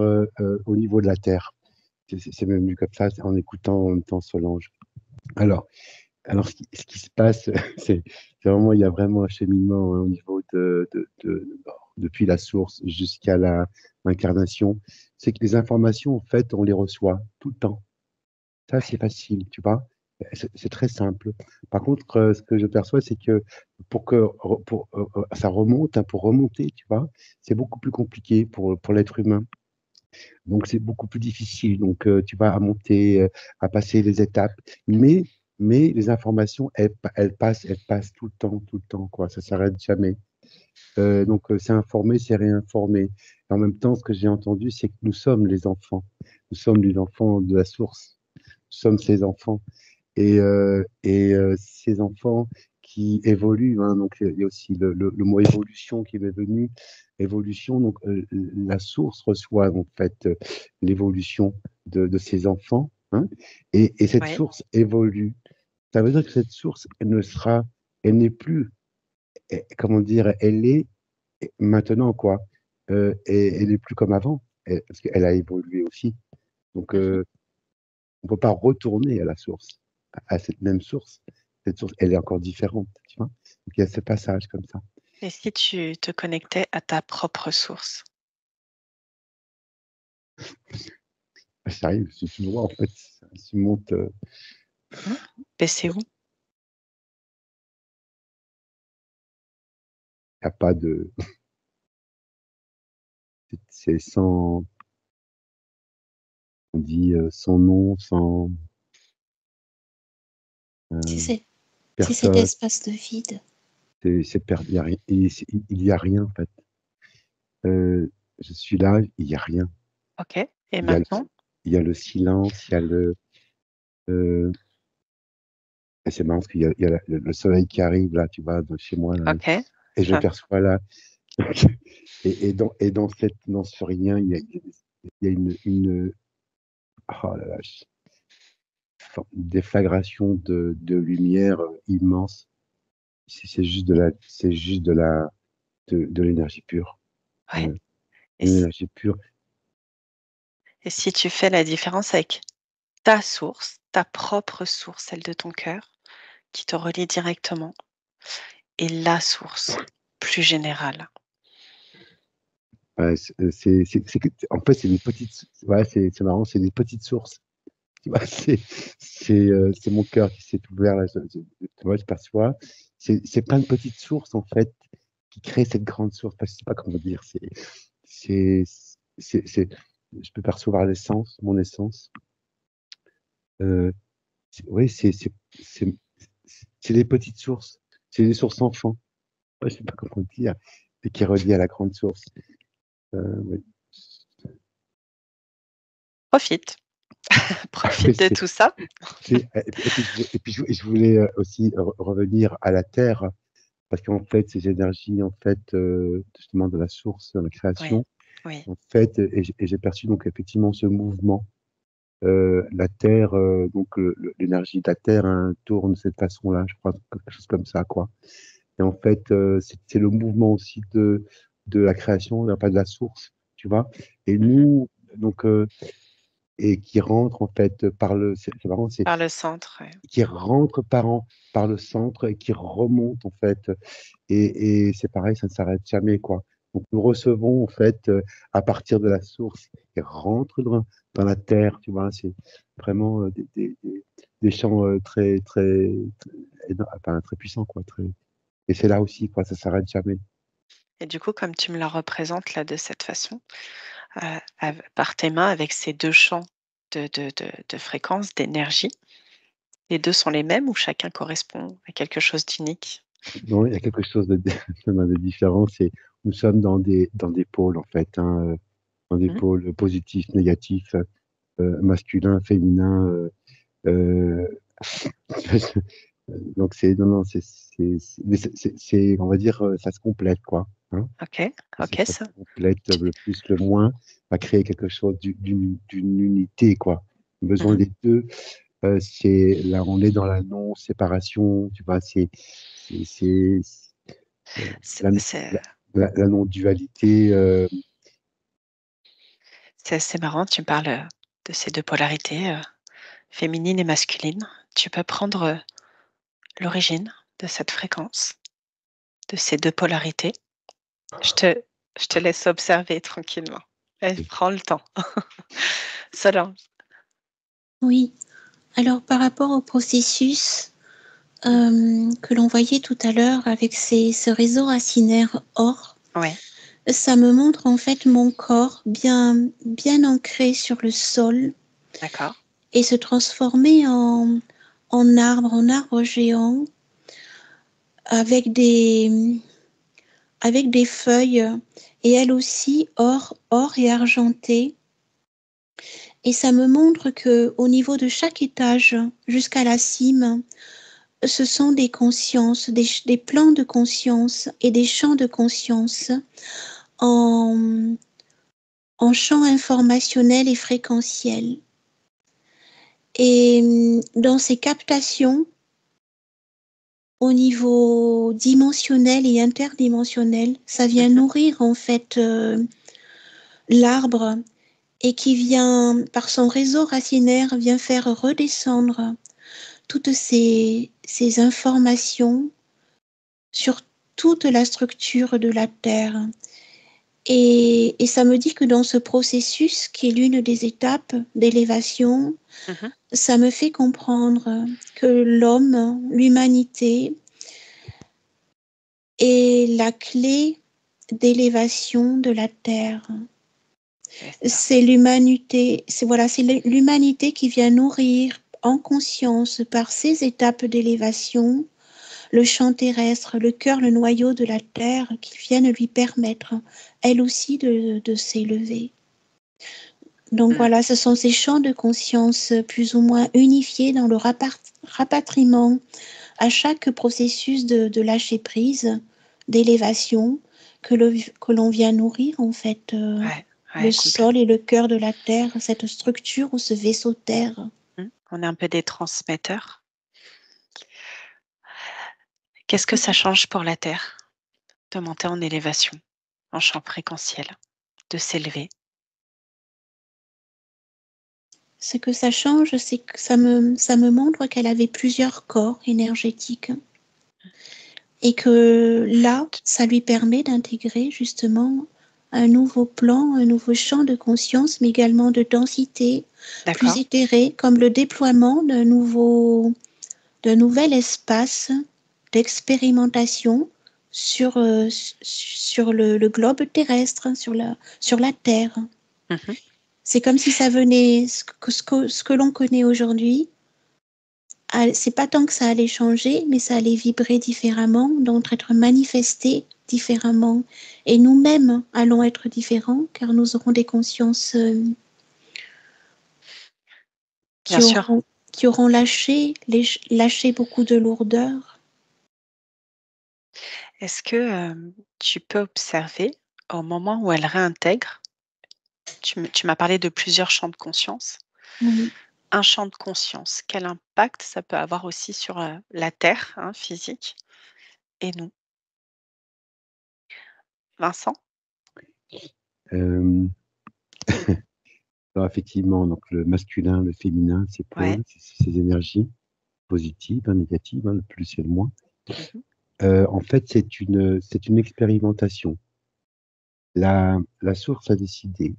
au niveau de la Terre. C'est même vu comme ça en écoutant en même temps Solange. Alors, ce qui se passe, c'est vraiment, il y a vraiment un cheminement, hein, au niveau depuis la source jusqu'à l'incarnation. C'est que les informations, en fait, on les reçoit tout le temps. Ça, c'est Ouais, facile, tu vois. C'est très simple. Par contre, ce que je perçois, c'est que ça remonte, hein, pour remonter, tu vois, c'est beaucoup plus compliqué pour l'être humain. Donc, c'est beaucoup plus difficile. Donc, tu vas à monter, à passer les étapes. Mais, mais les informations, elles passent tout le temps, quoi. Ça s'arrête jamais. Donc, c'est informé, c'est réinformé. Et en même temps, ce que j'ai entendu, c'est que nous sommes les enfants. Nous sommes les enfants de la source. Nous sommes ces enfants. Et ces enfants qui évoluent, hein, donc il y a aussi le mot évolution qui est venu. Évolution, donc la source reçoit en fait l'évolution de ces enfants, hein, et cette ouais, source évolue. Ça veut dire que cette source, elle n'est plus, comment dire, elle est maintenant, quoi. Et elle n'est plus comme avant, parce qu'elle a évolué aussi. Donc, mmh. on ne peut pas retourner à la source, à cette même source. Cette source, elle est encore différente, tu vois. Donc, il y a ce passage comme ça. Et si tu te connectais à ta propre source? Ça arrive, si tu vois, en fait, ça se monte, Mmh? Et c'est où? il n'y a pas de. C'est sans. on dit son nom, sans C'est c'est- c'est cet personne. espace de vide. Il y a rien, il y a rien en fait. Je suis là, il y a rien. OK. Et Il y a le, maintenant? il y a le silence, il y a euh, et c'est marrant parce qu'il y a le soleil qui arrive là, tu vois, de chez moi, là, OK. et je Ça perçois là. Dans ce rien, il y a oh là là, une déflagration de lumière immense. C'est juste de l'énergie pure. ouais. Et Une si énergie pure. et si tu fais la différence avec ta source, ta propre source, celle de ton cœur, qui te relie directement, et la source plus générale. Ouais, en fait, c'est des petites, ouais, c'est marrant, c'est des petites sources. Tu vois, c'est mon cœur qui s'est ouvert là. Tu vois, je perçois. C'est plein de petites sources en fait qui créent cette grande source. Enfin, je sais pas comment dire. C'est, c'est, je peux percevoir l'essence, mon essence. Euh, oui, c'est, c'est des petites sources. C'est des sources enfants. Ouais, je sais pas comment dire. Et qui relient à la grande source. Oui. Profite, Oui, profite de tout ça. je voulais aussi revenir à la terre. Parce qu'en fait, ces énergies, en fait, justement de la source, de la Oui, création, oui. en fait, et j'ai perçu donc effectivement ce mouvement. La Terre, donc l'énergie de la Terre hein, tourne de cette façon-là, je crois, quelque chose comme ça, quoi. Et en fait, c'est le mouvement aussi de la création, pas de la source, tu vois. Et Mmh. nous, donc, et qui rentre en fait par c'est marrant, c'est Par le centre, ouais. qui rentre par le centre et qui remonte en fait. Et c'est pareil, ça ne s'arrête jamais, quoi. Donc nous recevons en fait à partir de la source et rentre dans la terre, tu vois. C'est vraiment des champs enfin, très puissants, quoi. Et c'est là aussi, quoi, ça s'arrête jamais. Et du coup, comme tu me la représentes là de cette façon, par tes mains avec ces 2 champs de fréquence, d'énergie, les 2 sont les mêmes ou chacun correspond à quelque chose d'unique? Non, il y a quelque chose de différent. C'est nous sommes dans des pôles en fait, hein, dans des Mmh. pôles positifs, négatifs, masculin, féminin. Euh, Donc c'est non non mais on va dire ça se complète quoi. Hein. OK, OK Ça se ça. complète Tu le plus le moins va créer quelque chose d'une unité quoi. Besoin mmh des deux. C'est là on est dans la non séparation. Tu vois c'est C'est la, c'est la non dualité. c'est assez marrant, tu me parles, de ces 2 polarités, féminine et masculine. Tu peux prendre, l'origine de cette fréquence, de ces 2 polarités. Je te je te laisse observer tranquillement. Et prends le temps. Solange. Oui. Alors, par rapport au processus Mmh. que l'on voyait tout à l'heure avec ce réseau racinaire or, Ouais, ça me montre en fait mon corps bien ancré sur le sol d'accord. et se transformer en arbre géant avec avec des feuilles et elles aussi or et argentées. Et ça me montre que au niveau de chaque étage jusqu'à la cime, ce sont des consciences, des plans de conscience et des champs de conscience en, en champs informationnels et fréquentiels. Et dans ces captations, au niveau dimensionnel et interdimensionnel, ça vient Mmh. nourrir en fait l'arbre et qui vient, par son réseau racinaire, vient faire redescendre toutes ces informations sur toute la structure de la Terre. Et ça me dit que dans ce processus, qui est l'une des étapes d'élévation, Mmh. ça me fait comprendre que l'homme, l'humanité, est la clé d'élévation de la Terre. C'est ça. C'est l'humanité, c'est l'humanité qui vient nourrir en conscience par ces étapes d'élévation le champ terrestre, le cœur, le noyau de la terre qui viennent lui permettre, elle aussi, de s'élever. Donc voilà, ce sont ces champs de conscience plus ou moins unifiés dans le rapatriement à chaque processus de lâcher prise, d'élévation que l'on vient nourrir en fait le sol et le cœur de la terre, cette structure ou ce vaisseau terre. On est un peu des transmetteurs. Qu'est-ce que ça change pour la Terre de monter en élévation, en champ fréquentiel, de s'élever? Ce que ça change, c'est que ça me montre qu'elle avait plusieurs corps énergétiques et que là, ça lui permet d'intégrer justement un nouveau plan, un nouveau champ de conscience, mais également de densité plus éthérée, comme le déploiement d'un nouvel espace d'expérimentation sur le globe terrestre, sur la Terre. C'est comme si ça venait, ce que l'on connaît aujourd'hui, c'est pas tant que ça allait changer, mais ça allait vibrer différemment, donc être manifesté différemment. Et nous-mêmes allons être différents, car nous aurons des consciences qui auront lâché beaucoup de lourdeur. Est-ce que tu peux observer au moment où elle réintègre, tu m'as parlé de plusieurs champs de conscience. Oui. Un champ de conscience, quel impact ça peut avoir aussi sur la Terre physique et nous? Vincent? Alors effectivement, donc le masculin, le féminin, ces pôles, ces énergies positives, négatives, le plus et le moins. En fait, c'est une expérimentation. La source a décidé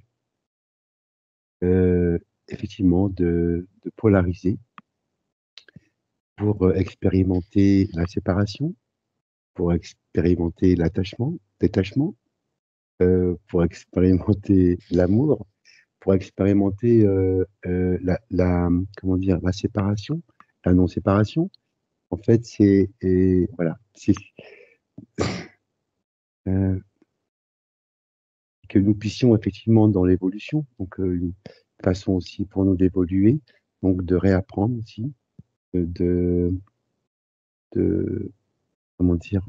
effectivement de polariser pour expérimenter la séparation, pour expérimenter détachement, pour expérimenter l'amour, pour expérimenter comment dire, la séparation, la non-séparation. En fait, voilà, c'est que nous puissions effectivement dans l'évolution, donc une façon aussi pour nous d'évoluer, donc de réapprendre aussi, de comment dire,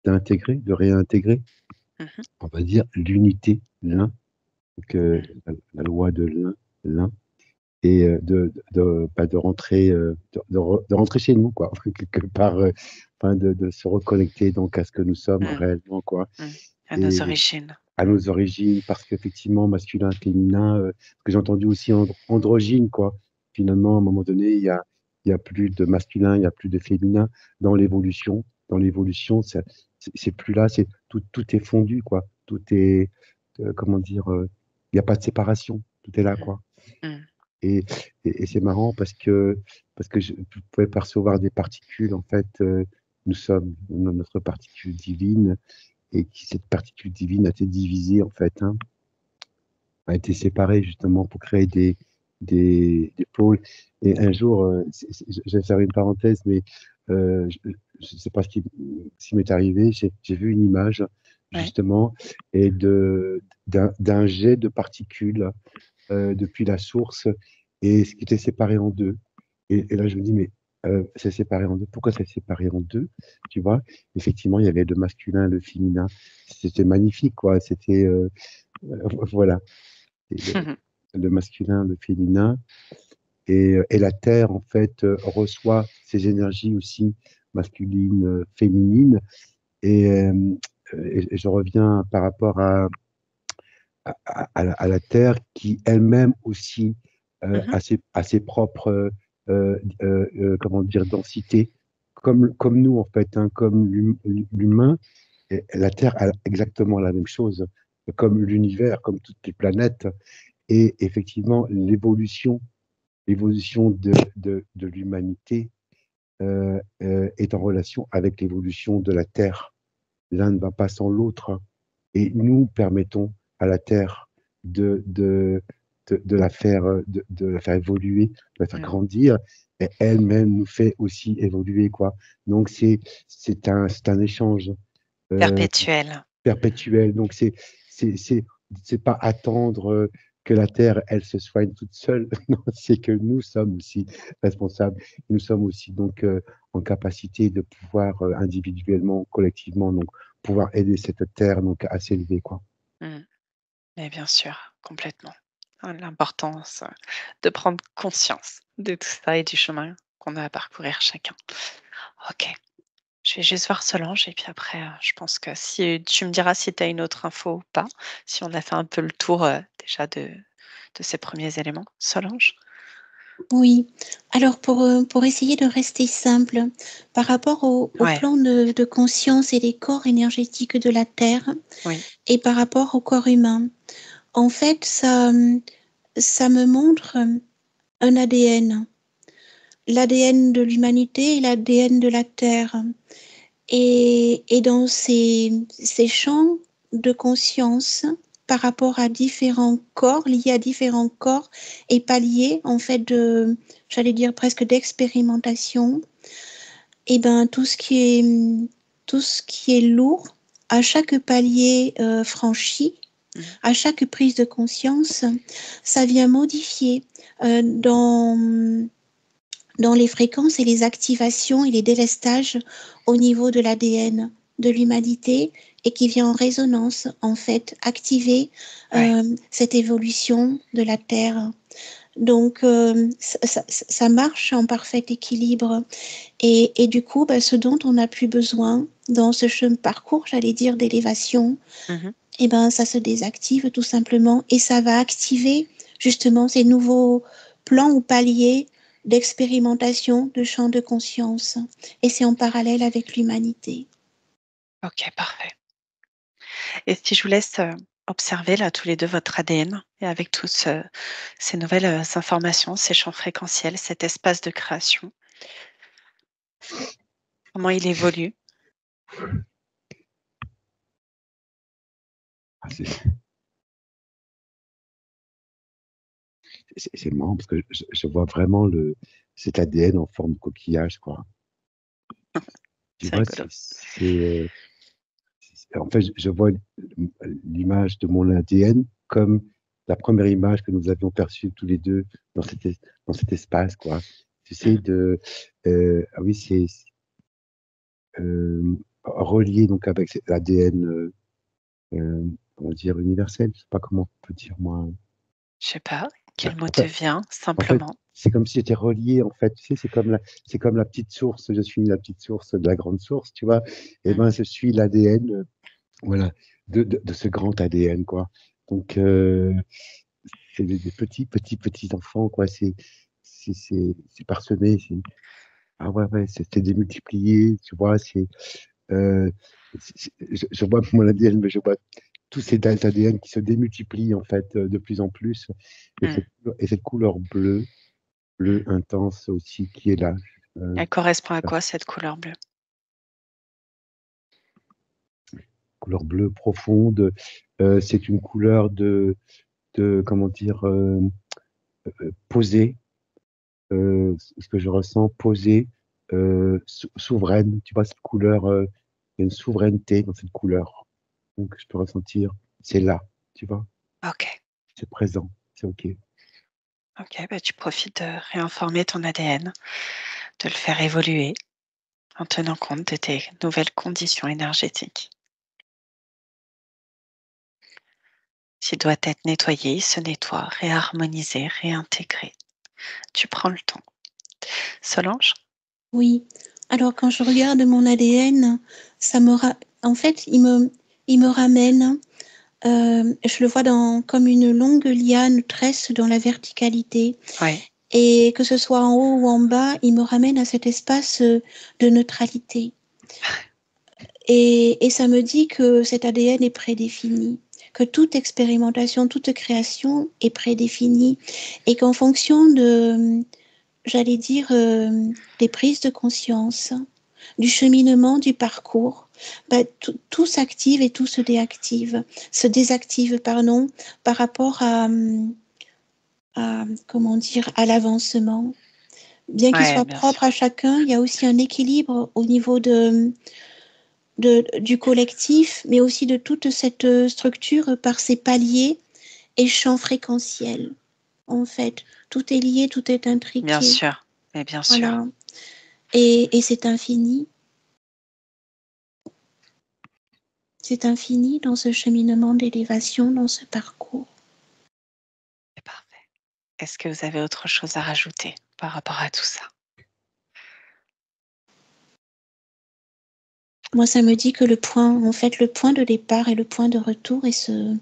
d'intégrer, de réintégrer, on va dire l'unité, l'un, donc la loi de l'un, et de rentrer, de rentrer chez nous, quoi, quelque part, enfin, de se reconnecter donc à ce que nous sommes réellement, quoi. À nos origines. À nos origines, parce qu'effectivement, masculin, féminin, ce que j'ai entendu aussi androgyne, quoi. Finalement, à un moment donné, il y a plus de masculin, il y a plus de féminin dans l'évolution. Dans l'évolution, c'est plus là, tout est fondu, quoi. Tout est, comment dire, il n'y a pas de séparation, tout est là, quoi. Et c'est marrant parce que je pouvais percevoir des particules, en fait, nous sommes notre particule divine, et cette particule divine a été divisée, en fait, a été séparée justement pour créer des pôles. Et un jour, je vais faire une parenthèse, mais je ne sais pas ce qui m'est arrivé, j'ai vu une image justement et d'un jet de particules depuis la source et ce qui était séparé en deux. Et là, je me dis, mais c'est séparé en deux. Pourquoi c'est séparé en deux? Tu vois, effectivement, il y avait le masculin, le féminin. C'était magnifique, quoi. C'était, voilà, le masculin, le féminin. Et la Terre, en fait, reçoit ces énergies aussi masculines, féminines. Et je reviens par rapport à la Terre qui elle-même aussi a ses propres comment dire densités comme nous en fait comme l'humain et la Terre a exactement la même chose comme l'univers comme toutes les planètes et effectivement l'évolution de l'humanité est en relation avec l'évolution de la Terre. L'un ne va pas sans l'autre et nous permettons à la Terre de la faire, de la faire évoluer, de la faire Mm. grandir, et elle-même nous fait aussi évoluer, quoi. Donc c'est un échange Perpétuel. perpétuel. Donc c'est c'est c'est pas attendre que la Terre, elle se soigne toute seule. Non, c'est que nous sommes aussi responsables. Nous sommes aussi donc en capacité de pouvoir individuellement, collectivement, donc pouvoir aider cette Terre donc à s'élever, quoi. Mm. Mais bien sûr, complètement. L'importance de prendre conscience de tout ça et du chemin qu'on a à parcourir chacun. Ok, je vais juste voir Solange et puis après, je pense que si tu me diras si tu as une autre info ou pas, si on a fait un peu le tour déjà de ces premiers éléments. Solange? Oui. Alors pour essayer de rester simple, par rapport au Ouais, plan de conscience et des corps énergétiques de la Terre oui, et par rapport au corps humain, en fait, ça me montre un ADN, l'ADN de l'humanité et l'ADN de la Terre. Et dans ces champs de conscience par rapport à différents corps, liés à différents corps et paliers, en fait, j'allais dire presque d'expérimentation, et ben tout ce qui est lourd, à chaque palier franchi, mhm, à chaque prise de conscience, ça vient modifier dans les fréquences et les activations et les délestages au niveau de l'ADN de l'humanité et qui vient en résonance, en fait, activer ouais, cette évolution de la Terre. Donc, ça marche en parfait équilibre. Et du coup, bah, ce dont on n'a plus besoin dans ce chemin parcours, j'allais dire, d'élévation, mhm, eh ben, ça se désactive tout simplement et ça va activer justement ces nouveaux plans ou paliers d'expérimentation de champ de conscience. Et c'est en parallèle avec l'humanité. ok, parfait. Et si je vous laisse observer là tous les deux votre ADN et avec tous ces nouvelles informations, ces champs fréquentiels, cet espace de création, comment il évolue? Ah, c'est marrant parce que je vois vraiment cet ADN en forme de coquillage, quoi. Tu C'est vois, rigolo. en fait, je vois l'image de mon ADN comme la première image que nous avions perçue tous les deux dans dans cet espace, quoi. Tu sais, Mhm, ah oui, c'est relié donc avec cet ADN, comment dire, universel. Je sais pas comment on peut dire, moi. je sais pas, Bah, quel mot te vient en fait, simplement? c'est comme si j'étais relié, en fait. Tu sais, c'est comme la petite source. Je suis la petite source de la grande source, tu vois. Et Mm, ben, je suis l'ADN, voilà, de ce grand ADN, quoi. Donc, c'est des petits enfants, quoi. C'est parsemé. Ah ouais, ouais, c'est démultiplié, tu vois. Euh, je vois mon ADN, mais je vois tous ces ADN qui se démultiplient, en fait, de plus en plus. mm. Et cette couleur bleue, bleu intense aussi qui est là. Euh, Elle correspond à la quoi cette couleur bleue? couleur bleue profonde, c'est une couleur comment dire, posée, ce que je ressens, posée, souveraine. Tu vois, cette couleur, il y a une souveraineté dans cette couleur. Donc, je peux ressentir, c'est là, tu vois, Ok, c'est présent, c'est OK. ok, bah, tu profites de réinformer ton ADN, de le faire évoluer en tenant compte de tes nouvelles conditions énergétiques. S'il doit être nettoyé, il se nettoie, réharmonisé, réintégré. Tu prends le temps. Solange? Oui. Alors quand je regarde mon ADN, en fait, il me ramène, je le vois comme une longue liane tresse dans la verticalité. Oui. Et que ce soit en haut ou en bas, il me ramène à cet espace de neutralité. Et ça me dit que cet ADN est prédéfini, que toute expérimentation, toute création est prédéfinie, et qu'en fonction j'allais dire, des prises de conscience, du cheminement, du parcours, Tout s'active et tout se désactive, pardon, par rapport comment dire, à l'avancement. Bien qu'il Ouais, soit bien sûr. propre à chacun, il y a aussi un équilibre au niveau du collectif, mais aussi de toute cette structure par ses paliers et champs fréquentiels. En fait, tout est lié, tout est Bien intriqué. sûr. Mais bien sûr. Voilà. Et c'est infini. C'est infini dans ce cheminement d'élévation, dans ce parcours. C'est parfait. Est-ce que vous avez autre chose à rajouter par rapport à tout ça? Moi, ça me dit que le point de départ et le point de retour est ce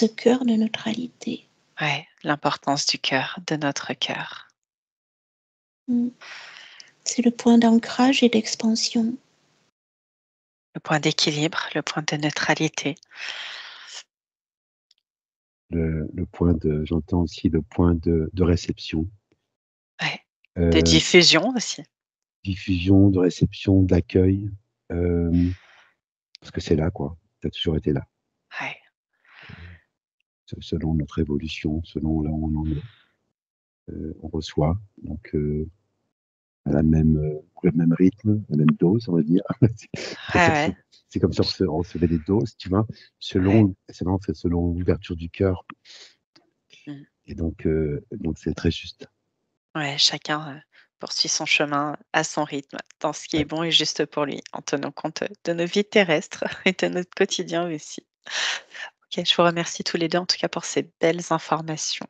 cœur de neutralité. Ouais, l'importance du cœur, de notre cœur. C'est le point d'ancrage et d'expansion. Le point d'équilibre, le point de neutralité. Le point j'entends aussi le point de réception. Ouais. De diffusion aussi. Diffusion, de réception, d'accueil. Parce que c'est là, quoi. Ça a toujours été là. Ouais. Selon notre évolution, selon là où on en est. On reçoit, donc à le même rythme, la même dose, on va dire. Ouais. C'est comme si on recevait des doses, tu vois, Ouais. selon l'ouverture du cœur. Mm. Et donc c'est très juste. Ouais, chacun poursuit son chemin à son rythme, dans ce qui est Ouais. bon et juste pour lui, en tenant compte de nos vies terrestres et de notre quotidien aussi. Ok, je vous remercie tous les deux en tout cas pour ces belles informations.